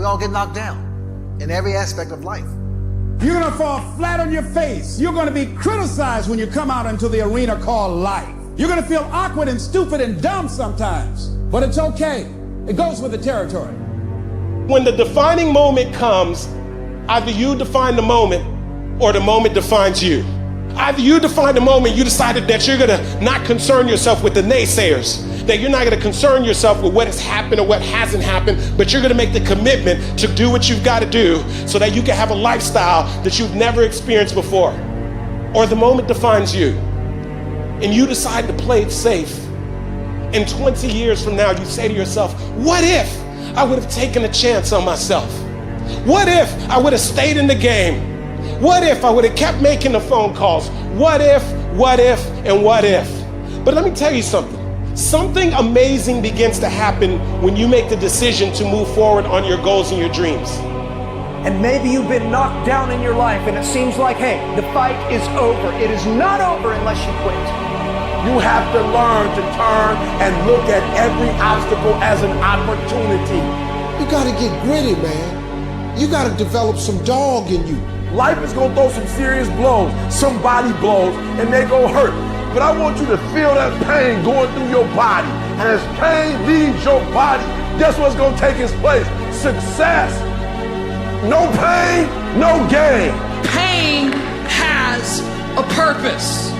We all get knocked down in every aspect of life. You're going to fall flat on your face. You're going to be criticized when you come out into the arena called life. You're going to feel awkward and stupid and dumb sometimes, but it's okay. It goes with the territory. When the defining moment comes, either you define the moment or the moment defines you. Either you define the moment, you decided that you're going to not concern yourself with the naysayers, that you're not going to concern yourself with what has happened or what hasn't happened, but you're going to make the commitment to do what you've got to do so that you can have a lifestyle that you've never experienced before. Or the moment defines you, and you decide to play it safe. And 20 years from now, you say to yourself, what if I would have taken a chance on myself? What if I would have stayed in the game? What if I would have kept making the phone calls? What if, and what if? But let me tell you something. Something amazing begins to happen when you make the decision to move forward on your goals and your dreams. And maybe you've been knocked down in your life and it seems like, hey, the fight is over. It is not over unless you quit. You have to learn to turn and look at every obstacle as an opportunity. You gotta get gritty, man. You gotta develop some dog in you. Life is gonna throw some serious blows, some body blows, and they gonna hurt. But I want you to feel that pain going through your body. And as pain leaves your body, guess what's gonna take its place? Success. No pain, no gain. Pain has a purpose.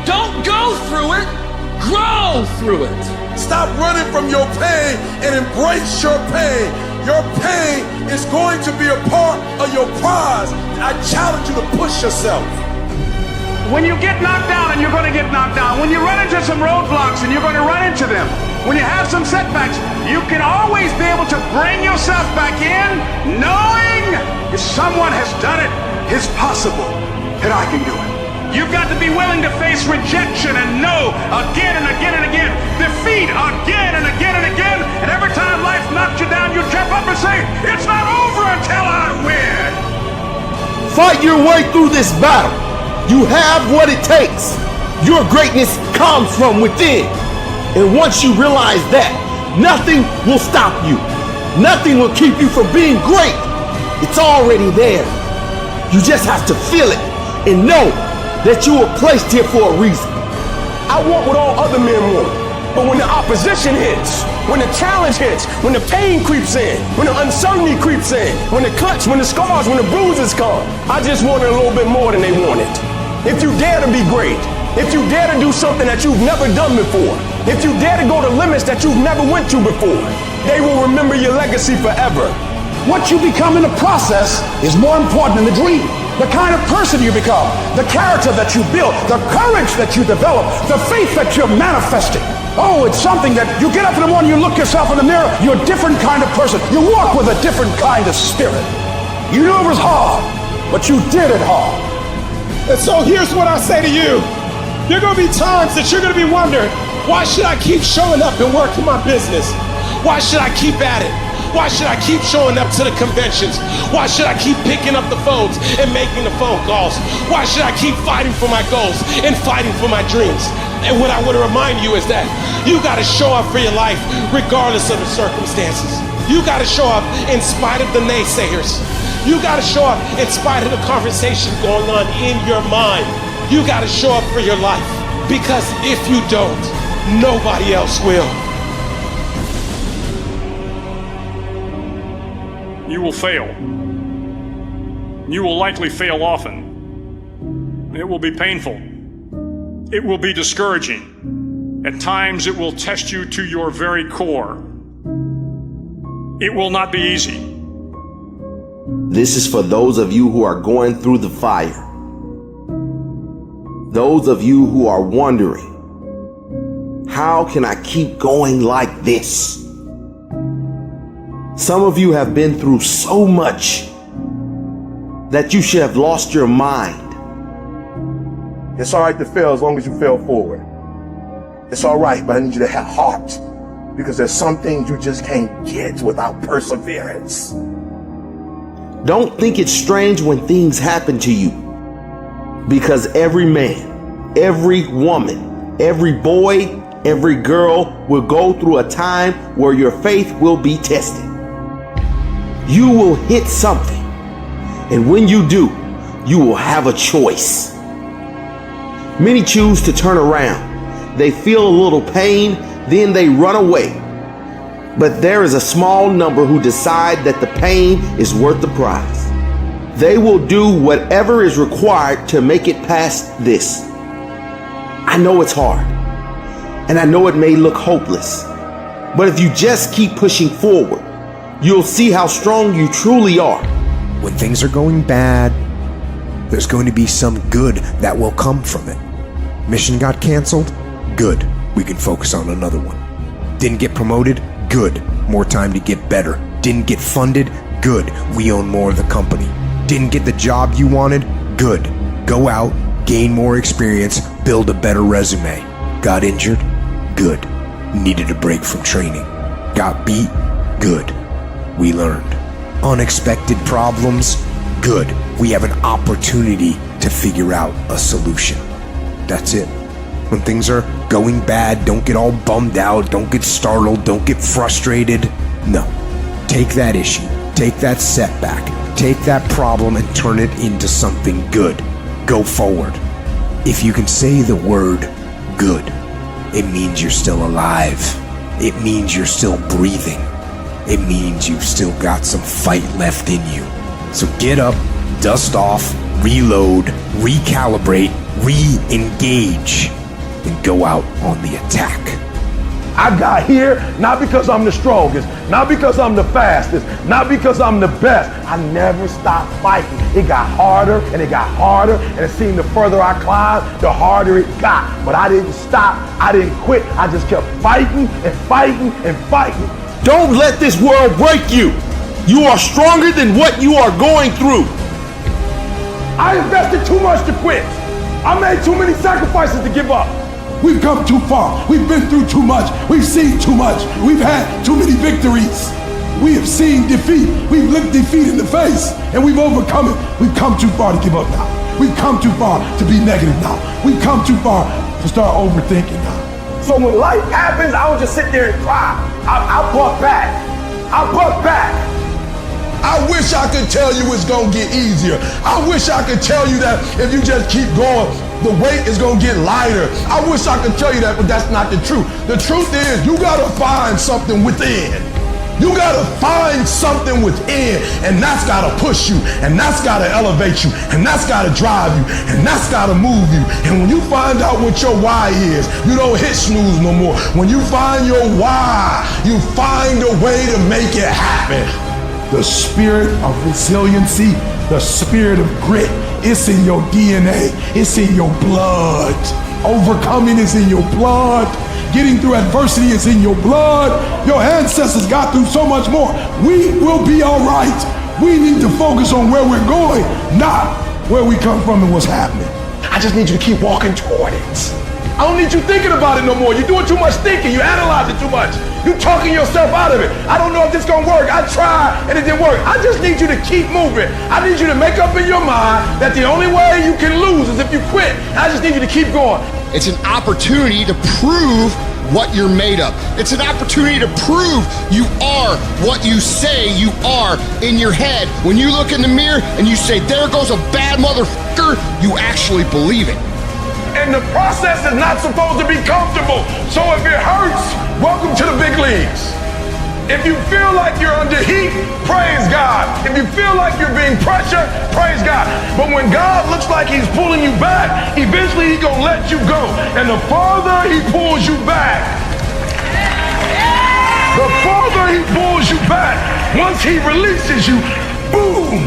Don't go through it, grow through it. Stop running from your pain and embrace your pain. Your pain is going to be a part of your prize. I challenge you to push yourself. When you get knocked down, and you're going to get knocked down, when you run into some roadblocks, and you're going to run into them, when you have some setbacks, you can always be able to bring yourself back in, knowing if someone has done it, it's possible that I can do it. You've got to be willing to face rejection and no again and again and again, defeat again and again and again, and every time life knocks you down, you jump up and say, it's not over until I win. Fight your way through this battle. You have what it takes. Your greatness comes from within. And once you realize that, nothing will stop you. Nothing will keep you from being great. It's already there. You just have to feel it and know that you were placed here for a reason. I want what all other men want. But when the opposition hits, when the challenge hits, when the pain creeps in, when the uncertainty creeps in, when the cuts, when the scars, when the bruises come, I just want it a little bit more than they wanted. If you dare to be great, if you dare to do something that you've never done before, if you dare to go to limits that you've never went to before, they will remember your legacy forever. What you become in the process is more important than the dream. The kind of person you become, the character that you build, the courage that you develop, the faith that you're manifesting. Oh, it's something that you get up in the morning, you look yourself in the mirror, you're a different kind of person. You walk with a different kind of spirit. You knew it was hard, but you did it hard. And so here's what I say to you. There are going to be times that you're going to be wondering, why should I keep showing up and working my business? Why should I keep at it? Why should I keep showing up to the conventions? Why should I keep picking up the phones and making the phone calls? Why should I keep fighting for my goals and fighting for my dreams? And what I want to remind you is that you got to show up for your life regardless of the circumstances. You got to show up in spite of the naysayers. You got to show up in spite of the conversation going on in your mind. You got to show up for your life, because if you don't, nobody else will. You will fail. You will likely fail often. It will be painful. It will be discouraging. At times it will test you to your very core. It will not be easy. This is for those of you who are going through the fire. Those of you who are wondering, how can I keep going like this? Some of you have been through so much that you should have lost your mind. It's all right to fail as long as you fail forward. It's all right, but I need you to have heart, because there's some things you just can't get without perseverance. Don't think it's strange when things happen to you, because every man, every woman, every boy, every girl will go through a time where your faith will be tested. you will hit something. And when you do, you will have a choice. Many choose to turn around. They feel a little pain, then they run away. But there is a small number who decide that the pain is worth the prize. They will do whatever is required to make it past this. I know it's hard, and I know it may look hopeless, but if you just keep pushing forward, you'll see how strong you truly are. When things are going bad, there's going to be some good that will come from it. Mission got canceled? Good. We can focus on another one. Didn't get promoted? Good. More time to get better. Didn't get funded? Good. We own more of the company. Didn't get the job you wanted? Good. Go out, gain more experience, build a better resume. Got injured? Good. Needed a break from training. Got beat? Good. We learned. Unexpected problems? Good. We have an opportunity to figure out a solution. That's it. When things are going bad, don't get all bummed out, don't get startled, don't get frustrated. No. Take that issue, take that setback, take that problem and turn it into something good. Go forward. If you can say the word good, it means you're still alive. It means you're still breathing. It means you've still got some fight left in you. So get up, dust off, reload, recalibrate, re-engage, and go out on the attack. I got here not because I'm the strongest, not because I'm the fastest, not because I'm the best. I never stopped fighting. It got harder and it got harder, and it seemed the further I climbed, the harder it got. But I didn't stop. I didn't quit. I just kept fighting and fighting and fighting. Don't let this world break you. You are stronger than what you are going through. I invested too much to quit. I made too many sacrifices to give up. We've come too far. We've been through too much. We've seen too much. We've had too many victories. We have seen defeat. We've looked defeat in the face and we've overcome it. We've come too far to give up now. We've come too far to be negative now. We've come too far to start overthinking now. So when life happens, I would just sit there and cry. I buck back. I buck back. I wish I could tell you it's gonna get easier. I wish I could tell you that if you just keep going, the weight is gonna get lighter. I wish I could tell you that, but that's not the truth. The truth is you gotta find something within. You gotta find something within, and that's gotta push you, and that's gotta elevate you, and that's gotta drive you, and that's gotta move you. And when you find out what your why is, you don't hit snooze no more. When you find your why, you find a way to make it happen. The spirit of resiliency, the spirit of grit, it's in your DNA, it's in your blood. Overcoming is in your blood. Getting through adversity is in your blood. Your ancestors got through so much more. We will be all right. We need to focus on where we're going, not where we come from and what's happening. I just need you to keep walking toward it. I don't need you thinking about it no more. You're doing too much thinking. You analyze it too much. You're talking yourself out of it. I don't know if this is gonna work. I tried and it didn't work. I just need you to keep moving. I need you to make up in your mind that the only way you can lose is if you quit. I just need you to keep going. It's an opportunity to prove what you're made of. It's an opportunity to prove you are what you say you are in your head. When you look in the mirror and you say, there goes a bad motherfucker, you actually believe it. And the process is not supposed to be comfortable. So if it hurts, welcome to the big leagues. If you feel like you're under heat, praise God. If you feel like you're being pressured, praise God. But when God looks like he's pulling you back, eventually he's gonna let you go. And the farther he pulls you back, the farther he pulls you back, once he releases you, boom.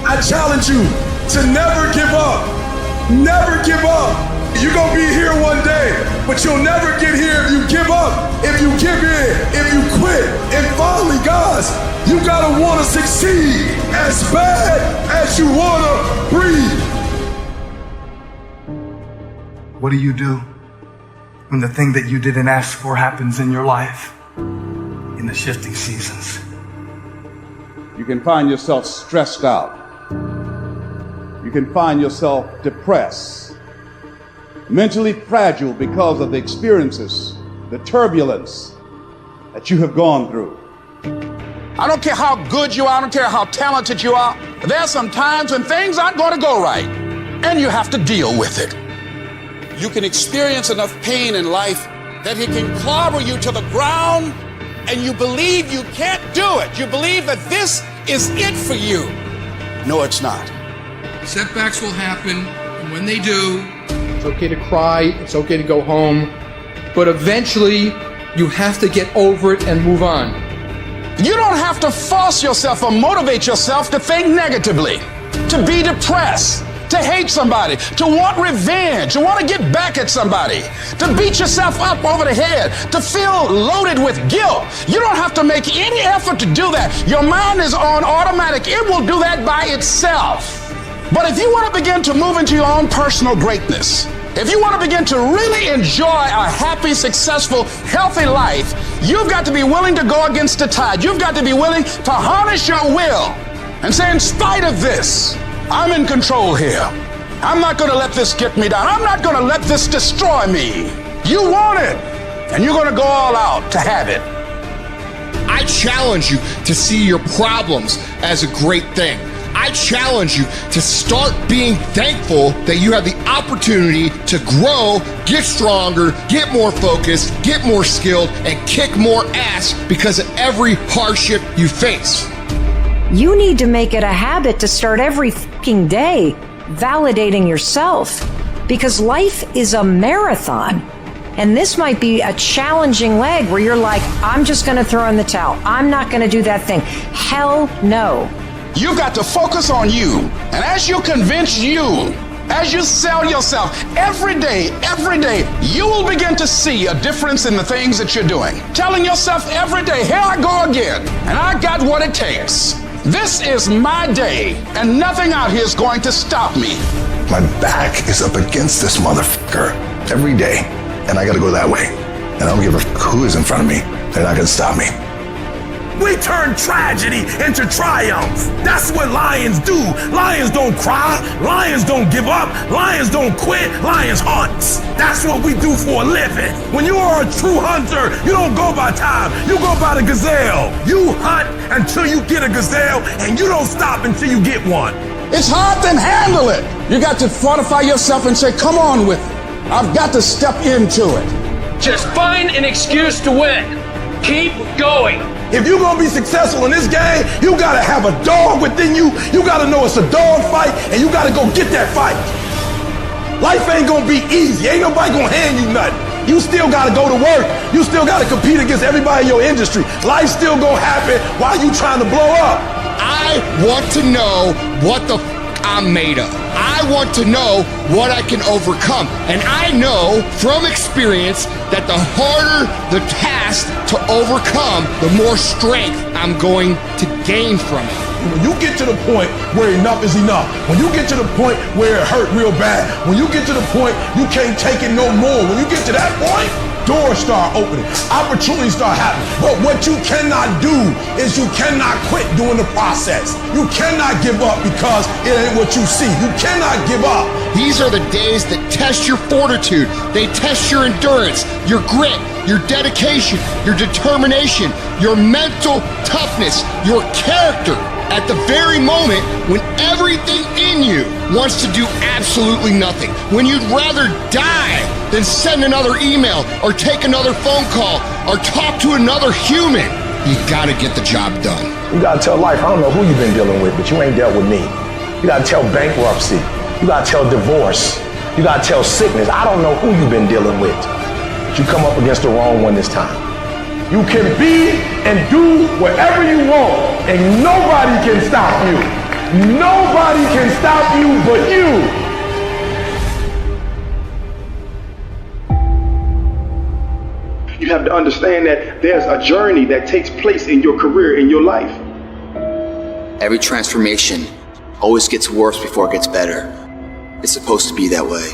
I challenge you to never give up. Never give up. You're gonna be here one day, but you'll never get here if you give up, if you give in, if you quit. And finally, guys, you gotta wanna succeed as bad as you wanna breathe. What do you do when the thing that you didn't ask for happens in your life in the shifting seasons? You can find yourself stressed out. You can find yourself depressed, mentally fragile because of the experiences, the turbulence that you have gone through. I don't care how good you are. I don't care how talented you are. There are some times when things aren't going to go right, and you have to deal with it. You can experience enough pain in life that it can clobber you to the ground, and you believe you can't do it. You believe that this is it for you. No, it's not. Setbacks will happen, and when they do, it's okay to cry, it's okay to go home, but eventually you have to get over it and move on. You don't have to force yourself or motivate yourself to think negatively, to be depressed, to hate somebody, to want revenge, to want to get back at somebody, to beat yourself up over the head, to feel loaded with guilt. You don't have to make any effort to do that. Your mind is on automatic. It will do that by itself. But if you want to begin to move into your own personal greatness, if you want to begin to really enjoy a happy, successful, healthy life, you've got to be willing to go against the tide. You've got to be willing to harness your will and say, in spite of this, I'm in control here. I'm not going to let this get me down. I'm not going to let this destroy me. You want it, and you're going to go all out to have it. I challenge you to see your problems as a great thing. I challenge you to start being thankful that you have the opportunity to grow, get stronger, get more focused, get more skilled, and kick more ass because of every hardship you face. You need to make it a habit to start every fucking day validating yourself, because life is a marathon. And this might be a challenging leg where you're like, I'm just going to throw in the towel. I'm not going to do that thing. Hell no. You've got to focus on you. And as you convince you, as you sell yourself every day, you will begin to see a difference in the things that you're doing. Telling yourself every day, here I go again, and I got what it takes. This is my day, and nothing out here is going to stop me. My back is up against this motherfucker every day, and I gotta go that way. And I don't give a who is in front of me. They're not gonna stop me. We turn tragedy into triumph. That's what lions do. Lions don't cry. Lions don't give up. Lions don't quit. Lions hunt. That's what we do for a living. When you are a true hunter, you don't go by time. You go by the gazelle. You hunt until you get a gazelle, and you don't stop until you get one. It's hard to handle it. You got to fortify yourself and say, come on with it. I've got to step into it. Just find an excuse to win. Keep going. If you're gonna be successful in this game, you gotta have a dog within you. You gotta know it's a dog fight, and you gotta go get that fight. Life ain't gonna be easy. Ain't nobody gonna hand you nothing. You still gotta go to work. You still gotta compete against everybody in your industry. Life's still gonna happen while you trying to blow up. I want to know what the I'm made of. I want to know what I can overcome. And I know from experience that the harder the task to overcome, the more strength I'm going to gain from it. When you get to the point where enough is enough, when you get to the point where it hurt real bad, when you get to the point you can't take it no more, when you get to that point, doors start opening, opportunities start happening. But what you cannot do is you cannot quit doing the process. You cannot give up because it ain't what you see. You cannot give up. These are the days that test your fortitude. They test your endurance, your grit, your dedication, your determination, your mental toughness, your character. At the very moment when everything in you wants to do absolutely nothing, when you'd rather die than send another email or take another phone call or talk to another human, you gotta get the job done. You gotta tell life, I don't know who you've been dealing with, but you ain't dealt with me. You gotta tell bankruptcy. You gotta tell divorce. You gotta tell sickness. I don't know who you've been dealing with, but you come up against the wrong one this time. You can be and do whatever you want, and nobody can stop you. Nobody can stop you but you. You have to understand that there's a journey that takes place in your career, in your life. Every transformation always gets worse before it gets better. It's supposed to be that way.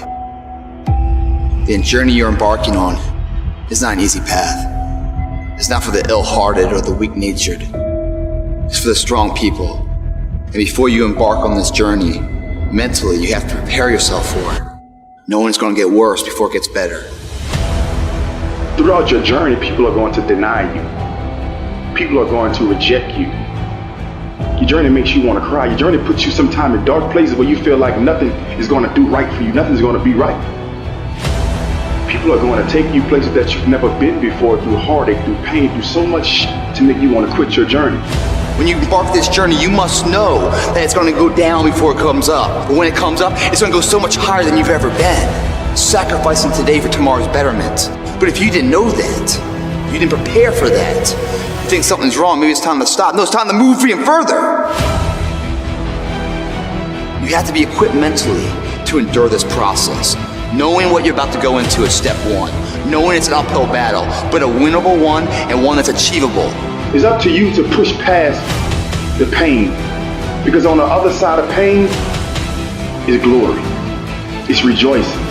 The journey you're embarking on is not an easy path. It's not for the ill-hearted or the weak-natured. It's for the strong people. And before you embark on this journey, mentally, you have to prepare yourself for it. Knowing it's going to get worse before it gets better. Throughout your journey, people are going to deny you. People are going to reject you. Your journey makes you want to cry. Your journey puts you sometime in dark places where you feel like nothing is going to do right for you. Nothing's going to be right. People are going to take you places that you've never been before, through heartache, through pain, through so much to make you want to quit your journey. When you embark this journey, you must know that it's going to go down before it comes up. But when it comes up, it's going to go so much higher than you've ever been. Sacrificing today for tomorrow's betterment. But if you didn't know that, you didn't prepare for that, you think something's wrong, maybe it's time to stop. No, it's time to move even further. You have to be equipped mentally to endure this process. Knowing what you're about to go into is step one. Knowing it's an uphill battle, but a winnable one and one that's achievable. It's up to you to push past the pain. Because on the other side of pain is glory. It's rejoicing.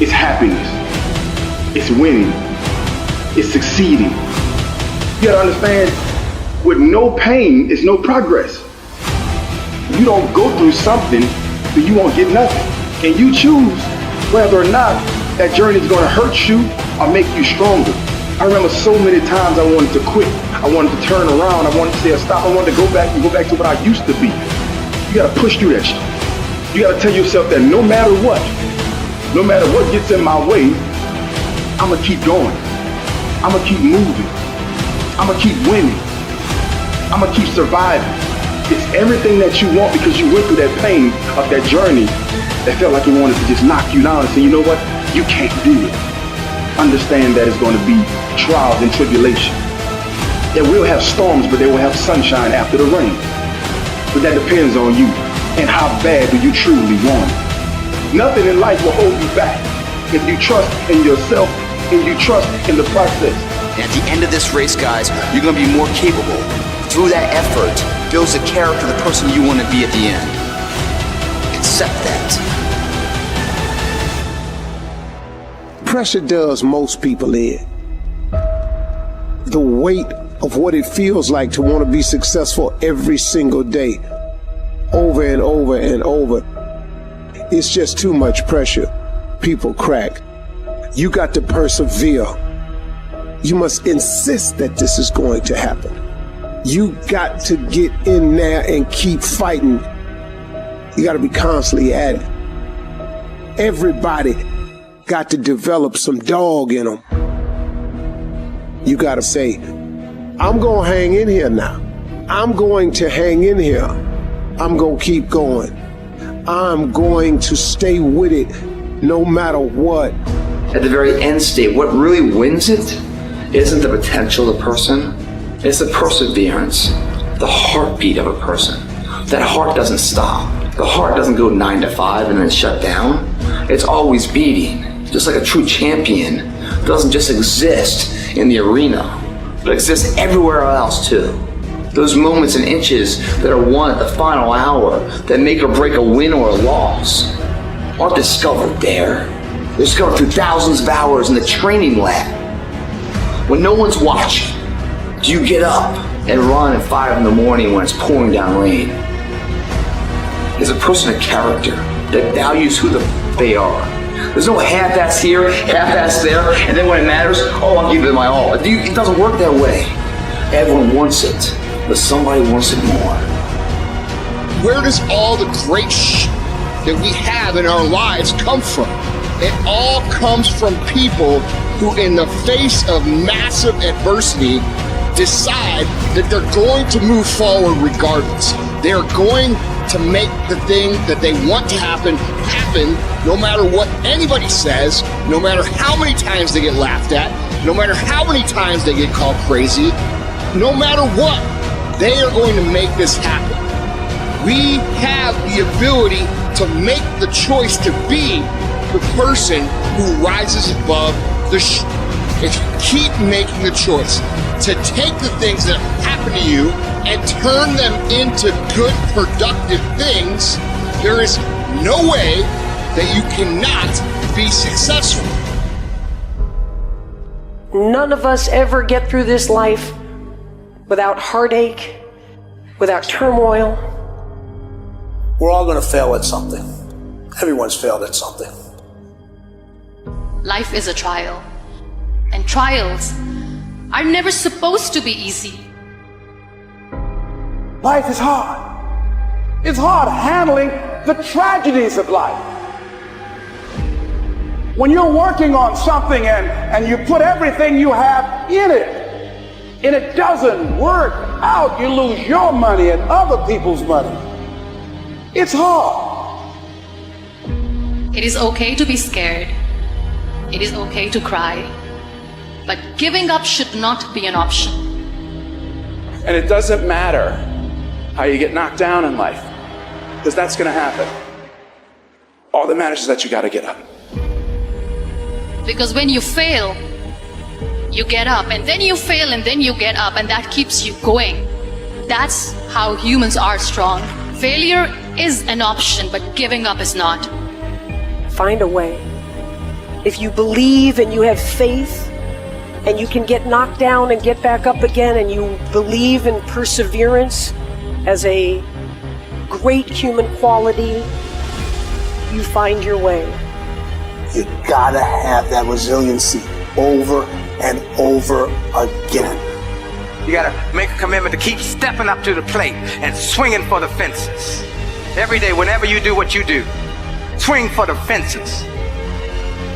It's happiness. It's winning. It's succeeding. You gotta understand, with no pain is no progress. You don't go through something, then you won't get nothing. And you choose whether or not that journey is gonna hurt you or make you stronger. I remember so many times I wanted to quit. I wanted to turn around. I wanted to say stop. I wanted to go back to what I used to be. You gotta push through that shit. You gotta tell yourself that no matter what gets in my way, I'ma keep going. I'ma keep moving. I'ma keep winning. I'ma keep surviving. It's everything that you want because you went through that pain of that journey that felt like it wanted to just knock you down and say, you know what? You can't do it. Understand that it's going to be trials and tribulation. It will have storms, but they will have sunshine after the rain. But that depends on you and how bad do you truly want it. Nothing in life will hold you back if you trust in yourself and you trust in the process. And at the end of this race, guys, you're going to be more capable. Through that effort, builds the character of the person you want to be at the end. Accept that. Pressure does most people in. The weight of what it feels like to want to be successful every single day, over and over and over. It's just too much pressure. People crack. You got to persevere. You must insist that this is going to happen. You got to get in there and keep fighting. You got to be constantly at it. Everybody got to develop some dog in them. You got to say, I'm going to hang in here now. I'm going to hang in here. I'm going to keep going. I'm going to stay with it no matter what. At the very end state, what really wins it isn't the potential of the person, it's the perseverance, the heartbeat of a person. That heart doesn't stop. The heart doesn't go 9 to 5 and then shut down. It's always beating. Just like a true champion doesn't just exist in the arena, but exists everywhere else too. Those moments and inches that are won at the final hour that make or break a win or a loss aren't discovered there. They're discovered through thousands of hours in the training lab. When no one's watching, do you get up and run at 5 in the morning when it's pouring down rain? Is a person a character that values who they are? There's no half-ass here, half-ass there, and then when it matters, oh, I'll give it my all. It doesn't work that way. Everyone wants it, but somebody wants it more. Where does all the great that we have in our lives come from? It all comes from people who, in the face of massive adversity, decide that they're going to move forward regardless. They're going to make the thing that they want to happen no matter what anybody says, no matter how many times they get laughed at, no matter how many times they get called crazy, no matter what, they are going to make this happen. We have the ability to make the choice to be the person who rises above the if you keep making the choice to take the things that happen to you and turn them into good, productive things, there is no way that you cannot be successful. None of us ever get through this life without heartache, without turmoil. We're all going to fail at something. Everyone's failed at something. Life is a trial, and trials are never supposed to be easy. Life is hard. It's hard handling the tragedies of life. When you're working on something and you put everything you have in it, and it doesn't work out, you lose your money and other people's money. It's hard. It is okay to be scared. It is okay to cry. But giving up should not be an option. And it doesn't matter how you get knocked down in life, because that's going to happen. All that matters is that you got to get up. Because when you fail, you get up, and then you fail, and then you get up, and that keeps you going. That's how humans are strong. Failure is an option, but giving up is not. Find a way. If you believe and you have faith, and you can get knocked down and get back up again, and you believe in perseverance as a great human quality, you find your way. You gotta have that resiliency over and over again. You gotta make a commitment to keep stepping up to the plate and swinging for the fences. Every day, whenever you do what you do, swing for the fences.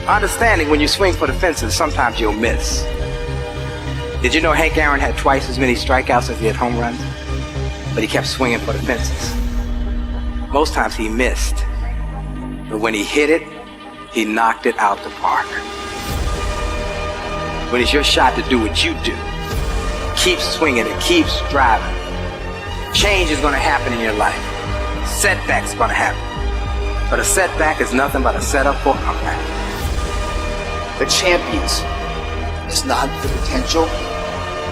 Understanding when you swing for the fences, sometimes you'll miss. Did you know Hank Aaron had twice as many strikeouts as he had home runs? But he kept swinging for the fences. Most times he missed. But when he hit it, he knocked it out the park. When it's your shot to do what you do, keep swinging and keep driving. Change is going to happen in your life. Setbacks are going to happen. But a setback is nothing but a setup for a comeback. The champions, it's not their potential,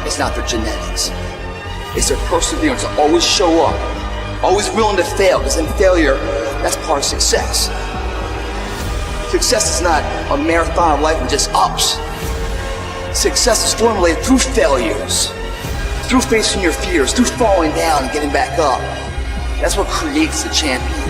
it's not their genetics. It's their perseverance to always show up, always willing to fail, because in failure, that's part of success. Success is not a marathon of life with just ups. Success is formulated through failures, through facing your fears, through falling down and getting back up. That's what creates the champion.